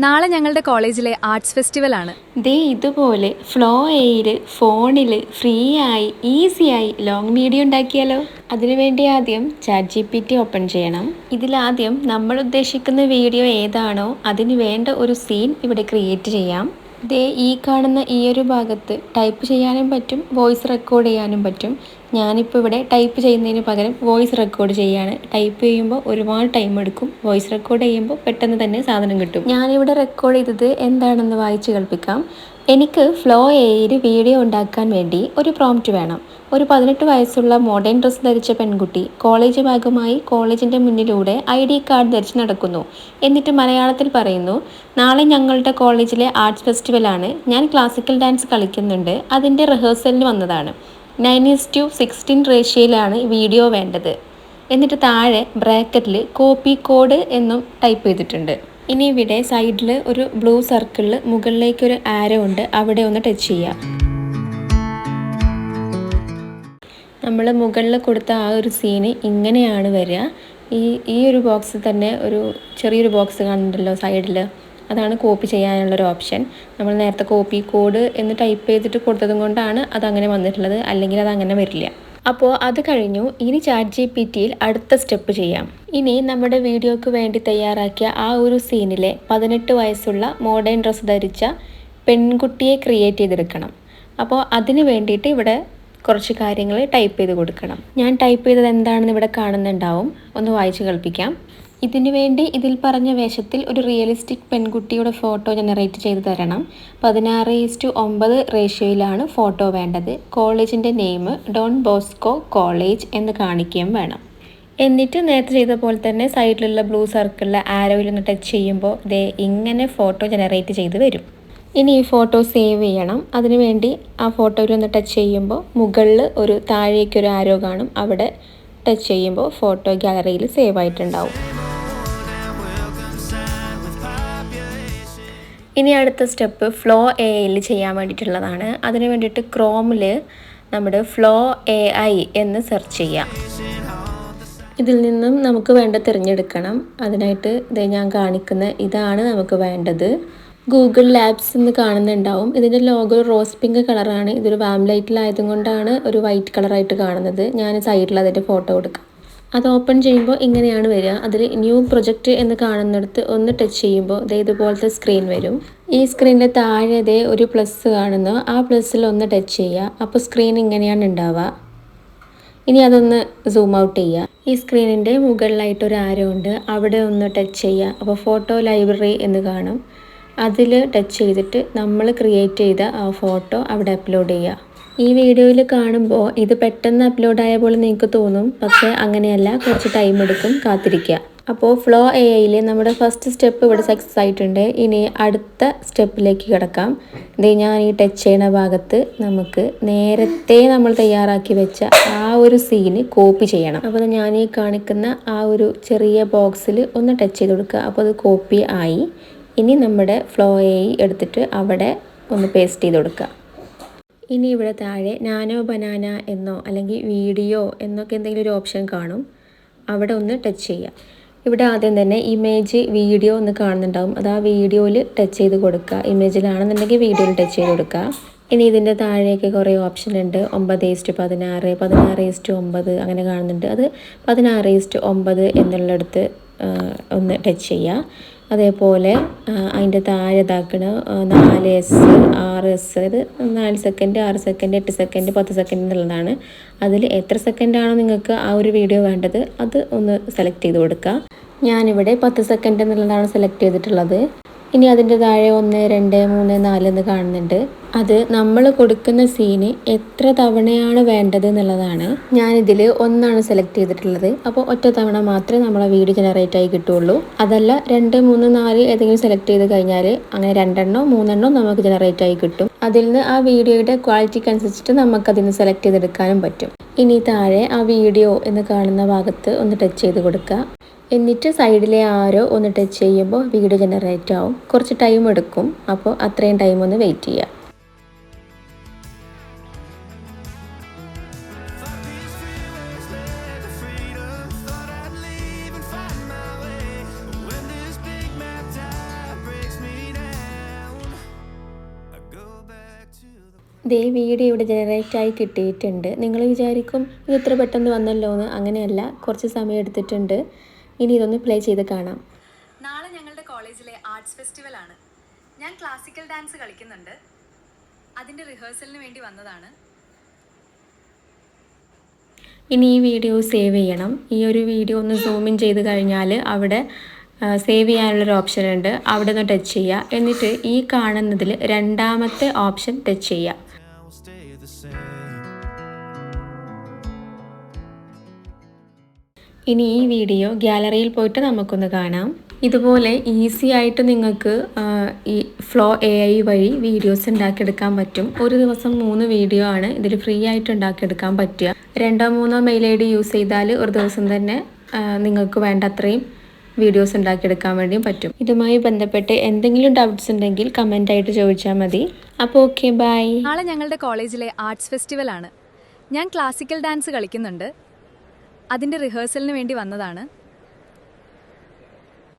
നാളെ ഞങ്ങളുടെ കോളേജിലെ ആർട്സ് ഫെസ്റ്റിവൽ ആണ്. ദേ ഇതുപോലെ ഫ്ലോ എയിൽ ഫോണിൽ ഫ്രീ ആയി ഈസിയായി ലോങ് വീഡിയോ ഉണ്ടാക്കിയാലോ? അതിനുവേണ്ടി ആദ്യം ChatGPT ഓപ്പൺ ചെയ്യണം. ഇതിലാദ്യം നമ്മൾ ഉദ്ദേശിക്കുന്ന വീഡിയോ ഏതാണോ അതിന് വേണ്ട ഒരു സീൻ ഇവിടെ ക്രിയേറ്റ് ചെയ്യാം. ദേ ഈ കാണുന്ന ഈ ഒരു ഭാഗത്ത് ടൈപ്പ് ചെയ്യാനും പറ്റും, വോയിസ് റെക്കോർഡ് ചെയ്യാനും പറ്റും. ഞാനിപ്പോൾ ഇവിടെ ടൈപ്പ് ചെയ്യുന്നതിന് പകരം വോയിസ് റെക്കോർഡ് ചെയ്യാണ്. ടൈപ്പ് ചെയ്യുമ്പോൾ ഒരുപാട് ടൈം എടുക്കും, വോയിസ് റെക്കോർഡ് ചെയ്യുമ്പോൾ പെട്ടെന്ന് തന്നെ സാധനം കിട്ടും. ഞാനിവിടെ റെക്കോർഡ് ചെയ്തത് എന്താണെന്ന് വായിച്ച് കേൾപ്പിക്കാം. എനിക്ക് ഫ്ലോ എയിൽ വീഡിയോ ഉണ്ടാക്കാൻ വേണ്ടി ഒരു പ്രോംപ്റ്റ് വേണം. ഒരു 18 വയസ്സുള്ള മോഡേൺ ഡ്രസ്സ് ധരിച്ച പെൺകുട്ടി കോളേജ് ഭാഗമായി കോളേജിൻ്റെ മുന്നിലൂടെ ID കാർഡ് ധരിച്ച് നടക്കുന്നു. എന്നിട്ട് മലയാളത്തിൽ പറയുന്നു, നാളെ ഞങ്ങളുടെ കോളേജിലെ ആർട്സ് ഫെസ്റ്റിവലാണ്. ഞാൻ ക്ലാസിക്കൽ ഡാൻസ് കളിക്കുന്നുണ്ട്. അതിൻ്റെ റിഹേഴ്സലിന് വന്നതാണ്. 9:16 റേഷ്യോയിലാണ് വീഡിയോ വേണ്ടത്. എന്നിട്ട് താഴെ ബ്രാക്കറ്റിൽ കോപ്പി കോഡ് എന്നും ടൈപ്പ് ചെയ്തിട്ടുണ്ട്. ഇനി ഇവിടെ സൈഡിൽ ഒരു ബ്ലൂ സർക്കിളിൽ മുകളിലേക്കൊരു ആരോ ഉണ്ട്, അവിടെ ഒന്ന് ടച്ച് ചെയ്യുക. നമ്മൾ മുകളിൽ കൊടുത്ത ആ ഒരു സീന് ഇങ്ങനെയാണ് വരിക. ഈ ഒരു ബോക്സിൽ തന്നെ ഒരു ചെറിയൊരു ബോക്സ് കാണുന്നുണ്ടല്ലോ സൈഡിൽ, അതാണ് കോപ്പി ചെയ്യാനുള്ളൊരു ഓപ്ഷൻ. നമ്മൾ നേരത്തെ കോപ്പി കോഡ് എന്ന് ടൈപ്പ് ചെയ്തിട്ട് കൊടുത്തതും കൊണ്ടാണ് അതങ്ങനെ വന്നിട്ടുള്ളത്, അല്ലെങ്കിൽ അതങ്ങനെ വരില്ല. അപ്പോൾ അത് കഴിഞ്ഞു. ഇനി ChatGPTയിൽ അടുത്ത സ്റ്റെപ്പ് ചെയ്യാം. ഇനി നമ്മുടെ വീഡിയോക്ക് വേണ്ടി തയ്യാറാക്കിയ ആ ഒരു സീനിലെ 18 വയസ്സുള്ള മോഡേൺ ഡ്രസ്സ് ധരിച്ച പെൺകുട്ടിയെ ക്രിയേറ്റ് ചെയ്തെടുക്കണം. അപ്പോൾ അതിന് വേണ്ടിയിട്ട് ഇവിടെ കുറച്ച് കാര്യങ്ങൾ ടൈപ്പ് ചെയ്ത് കൊടുക്കണം. ഞാൻ ടൈപ്പ് ചെയ്തത് എന്താണെന്ന് ഇവിടെ കാണുന്നുണ്ടാവും, ഒന്ന് വായിച്ച് കേൾപ്പിക്കാം. ഇതിനു വേണ്ടി ഇതിൽ പറഞ്ഞ വേഷത്തിൽ ഒരു റിയലിസ്റ്റിക് പെൺകുട്ടിയുടെ ഫോട്ടോ ജനറേറ്റ് ചെയ്ത് തരണം. 16:9 റേഷ്യോയിലാണ് ഫോട്ടോ വേണ്ടത്. കോളേജിൻ്റെ നെയിം ഡോൺ ബോസ്കോ കോളേജ് എന്ന് കാണിക്കുകയും വേണം. എന്നിട്ട് നേരത്തെ ചെയ്ത പോലെ തന്നെ സൈഡിലുള്ള ബ്ലൂ സർക്കിളിലെ ആരോയിൽ ഒന്ന് ടച്ച് ചെയ്യുമ്പോൾ ദേ ഇങ്ങനെ ഫോട്ടോ ജനറേറ്റ് ചെയ്ത് വരും. ഇനി ഈ ഫോട്ടോ സേവ് ചെയ്യണം. അതിനുവേണ്ടി ആ ഫോട്ടോയിൽ ഒന്ന് ടച്ച് ചെയ്യുമ്പോൾ മുകളിൽ ഒരു താഴേക്കൊരു ആരോ കാണും, അവിടെ ടച്ച് ചെയ്യുമ്പോൾ ഫോട്ടോ ഗാലറിയിൽ സേവ് ആയിട്ടുണ്ടാവും. ഇനി അടുത്ത സ്റ്റെപ്പ് ഫ്ലോ എയിൽ ചെയ്യാൻ വേണ്ടിയിട്ടുള്ളതാണ്. അതിന് വേണ്ടിയിട്ട് ക്രോമിൽ നമ്മുടെ ഫ്ലോ AI എന്ന് സെർച്ച് ചെയ്യാം. ഇതിൽ നിന്നും നമുക്ക് വേണ്ട തിരഞ്ഞെടുക്കണം. അതിനായിട്ട് ഞാൻ കാണിക്കുന്ന ഇതാണ് നമുക്ക് വേണ്ടത്. ഗൂഗിൾ ലാബ്സ് എന്ന് കാണുന്നുണ്ടാവും. ഇതിൻ്റെ ലോഗോ റോസ് പിങ്ക് കളറാണ്. ഇതൊരു വാം ലൈറ്റിലായതും കൊണ്ടാണ് ഒരു വൈറ്റ് കളറായിട്ട് കാണുന്നത്. ഞാൻ സൈഡിൽ അതിൻ്റെ ഫോട്ടോ കൊടുക്കാം. അത് ഓപ്പൺ ചെയ്യുമ്പോൾ ഇങ്ങനെയാണ് വരിക. അതിൽ ന്യൂ പ്രൊജക്റ്റ് എന്ന് കാണുന്നിടത്ത് ഒന്ന് ടച്ച് ചെയ്യുമ്പോൾ ഇതുപോലത്തെ സ്ക്രീൻ വരും. ഈ സ്ക്രീനിൻ്റെ താഴെ ഒരു പ്ലസ് കാണുന്നു, ആ പ്ലസ്സിൽ ഒന്ന് ടച്ച് ചെയ്യുക. അപ്പോൾ സ്ക്രീൻ ഇങ്ങനെയാണ് ഉണ്ടാവുക. ഇനി അതൊന്ന് സൂം ഔട്ട് ചെയ്യുക. ഈ സ്ക്രീനിൻ്റെ മുകളിലായിട്ട് ഒരു ആരോ ഉണ്ട്, അവിടെ ഒന്ന് ടച്ച് ചെയ്യുക. അപ്പോൾ ഫോട്ടോ ലൈബ്രറി എന്ന് കാണും, അതിൽ ടച്ച് ചെയ്തിട്ട് നമ്മൾ ക്രിയേറ്റ് ചെയ്ത ആ ഫോട്ടോ അവിടെ അപ്ലോഡ് ചെയ്യുക. ഈ വീഡിയോയിൽ കാണുമ്പോൾ ഇത് പെട്ടെന്ന് അപ്ലോഡായ പോലെ നിങ്ങൾക്ക് തോന്നും, പക്ഷേ അങ്ങനെയല്ല, കുറച്ച് ടൈം എടുക്കും, കാത്തിരിക്കുക. അപ്പോൾ ഫ്ലോ AIയിൽ നമ്മുടെ ഫസ്റ്റ് സ്റ്റെപ്പ് ഇവിടെ സക്സസ് ആയിട്ടുണ്ട്. ഇനി അടുത്ത സ്റ്റെപ്പിലേക്ക് കിടക്കാം. ഞാൻ ഈ ടച്ച് ചെയ്യുന്ന ഭാഗത്ത് നമുക്ക് നേരത്തെ നമ്മൾ തയ്യാറാക്കി വെച്ച ആ ഒരു സീന് കോപ്പി ചെയ്യണം. അപ്പോൾ ഞാൻ ഈ കാണിക്കുന്ന ആ ഒരു ചെറിയ ബോക്സിൽ ഒന്ന് ടച്ച് ചെയ്ത് കൊടുക്കുക. അപ്പോൾ അത് കോപ്പി ആയി. ഇനി നമ്മുടെ ഫ്ലോ AI എടുത്തിട്ട് അവിടെ ഒന്ന് പേസ്റ്റ് ചെയ്ത് കൊടുക്കുക. ഇനി ഇവിടെ താഴെ നാനോ ബനാന എന്നോ അല്ലെങ്കിൽ വീഡിയോ എന്നൊക്കെ എന്തെങ്കിലും ഒരു ഓപ്ഷൻ കാണും, അവിടെ ഒന്ന് ടച്ച് ചെയ്യുക. ഇവിടെ ആദ്യം തന്നെ ഇമേജ് വീഡിയോ എന്ന് കാണുന്നുണ്ടാവും, അത് ആ വീഡിയോയിൽ ടച്ച് ചെയ്ത് കൊടുക്കുക. ഇമേജിലാണെന്നുണ്ടെങ്കിൽ വീഡിയോയിൽ ടച്ച് ചെയ്ത് കൊടുക്കുക. ഇനി ഇതിൻ്റെ താഴേക്ക് കുറേ ഓപ്ഷൻ ഉണ്ട്. 9:16, 16:9 അങ്ങനെ കാണുന്നുണ്ട്. അത് 16:9 എന്നുള്ളിടത്ത് ഒന്ന് ടച്ച് ചെയ്യുക. അതേപോലെ അതിൻ്റെ താഴെ ഇതാക്കണ 4S 6S, അത് 4 സെക്കൻഡ് 6 സെക്കൻഡ് 8 സെക്കൻഡ് 10 സെക്കൻഡ് എന്നുള്ളതാണ്. അതിൽ എത്ര സെക്കൻഡാണോ നിങ്ങൾക്ക് ആ ഒരു വീഡിയോ വേണ്ടത് അത് ഒന്ന് സെലക്ട് ചെയ്ത് കൊടുക്കുക. ഞാനിവിടെ 10 സെക്കൻഡ് എന്നുള്ളതാണ് സെലക്ട് ചെയ്തിട്ടുള്ളത്. ഇനി അതിൻ്റെ താഴെ 1 2 3 4 എന്ന് കാണുന്നുണ്ട്. അത് നമ്മൾ കൊടുക്കുന്ന സീന് എത്ര തവണയാണ് വേണ്ടത് എന്നുള്ളതാണ്. ഞാനിതിൽ 1 സെലക്ട് ചെയ്തിട്ടുള്ളത്. അപ്പോൾ ഒറ്റ തവണ മാത്രമേ നമ്മളെ വീഡിയോ ജനറേറ്റ് ആയി കിട്ടുള്ളൂ. അതല്ല 2 3 4 ഏതെങ്കിലും സെലക്ട് ചെയ്ത് കഴിഞ്ഞാൽ അങ്ങനെ 2 3 നമുക്ക് ജനറേറ്റ് ആയി കിട്ടും. അതിൽ നിന്ന് ആ വീഡിയോയുടെ ക്വാളിറ്റിക്ക് അനുസരിച്ചിട്ട് നമുക്കതിന് സെലക്ട് ചെയ്തെടുക്കാനും പറ്റും. ഇനി താഴെ ആ വീഡിയോ എന്ന് കാണുന്ന ഭാഗത്ത് ഒന്ന് ടച്ച് ചെയ്ത് കൊടുക്കുക. എന്നിട്ട് സൈഡിലെ ആരോ ഒന്ന് ടച്ച് ചെയ്യുമ്പോൾ വീഡിയോ ജനറേറ്റ് ആവും. കുറച്ച് ടൈം എടുക്കും, അപ്പോൾ അത്രയും ടൈം ഒന്ന് വെയിറ്റ് ചെയ്യുക. breaks me ദേ വീഡിയോ ഇവിടെ ജനറേറ്റ് ആയി കിട്ടിയിട്ടുണ്ട്. നിങ്ങൾ വിചാരിക്കും ഇത് ഇത്ര പെട്ടെന്ന് വന്നല്ലോ എന്ന്. അങ്ങനെയല്ല, കുറച്ച് സമയം എടുത്തിട്ടുണ്ട്. ഇനി ഇതൊന്ന് പ്ലേ ചെയ്ത് കാണാം. നാളെ ഞങ്ങളുടെ കോളേജിലെ ആർട്സ് ഫെസ്റ്റിവൽ ആണ്. ഞാൻ ക്ലാസിക്കൽ ഡാൻസ് കളിക്കുന്നുണ്ട്. അതിൻ്റെ റിഹേഴ്സലിന് വേണ്ടി വന്നതാണ്. ഇനി ഈ വീഡിയോ സേവ് ചെയ്യണം. ഈ ഒരു വീഡിയോ ഒന്ന് സൂം ഇൻ ചെയ്ത് കഴിഞ്ഞാൽ അവിടെ സേവ് ചെയ്യാനുള്ളൊരു ഓപ്ഷൻ ഉണ്ട്. അവിടെ ഒന്ന് ടച്ച് ചെയ്യുക. എന്നിട്ട് ഈ കാണുന്നതിൽ രണ്ടാമത്തെ ഓപ്ഷൻ ടച്ച് ചെയ്യുക. ഇനി ഈ വീഡിയോ ഗ്യാലറിയിൽ പോയിട്ട് നമുക്കൊന്ന് കാണാം. ഇതുപോലെ ഈസി ആയിട്ട് നിങ്ങൾക്ക് ഈ ഫ്ലോ AI വഴി വീഡിയോസ് ഉണ്ടാക്കിയെടുക്കാൻ പറ്റും. ഒരു ദിവസം 3 വീഡിയോ ആണ് ഇതിൽ ഫ്രീ ആയിട്ട് ഉണ്ടാക്കിയെടുക്കാൻ പറ്റുക. 2-3 മെയിൽ ID യൂസ് ചെയ്താൽ ഒരു ദിവസം തന്നെ നിങ്ങൾക്ക് വേണ്ട അത്രയും വീഡിയോസ് ഉണ്ടാക്കിയെടുക്കാൻ വേണ്ടിയും പറ്റും. ഇതുമായി ബന്ധപ്പെട്ട് എന്തെങ്കിലും ഡൗട്ട്സ് ഉണ്ടെങ്കിൽ കമൻ്റ് ആയിട്ട് ചോദിച്ചാൽ മതി. അപ്പോൾ ഓക്കെ, ബൈ. നാളെ ഞങ്ങളുടെ കോളേജിലെ ആർട്സ് ഫെസ്റ്റിവൽ ആണ്. ഞാൻ ക്ലാസിക്കൽ ഡാൻസ് കളിക്കുന്നുണ്ട്. അതിൻ്റെ റിഹേഴ്സലിന് വേണ്ടി വന്നതാണ്.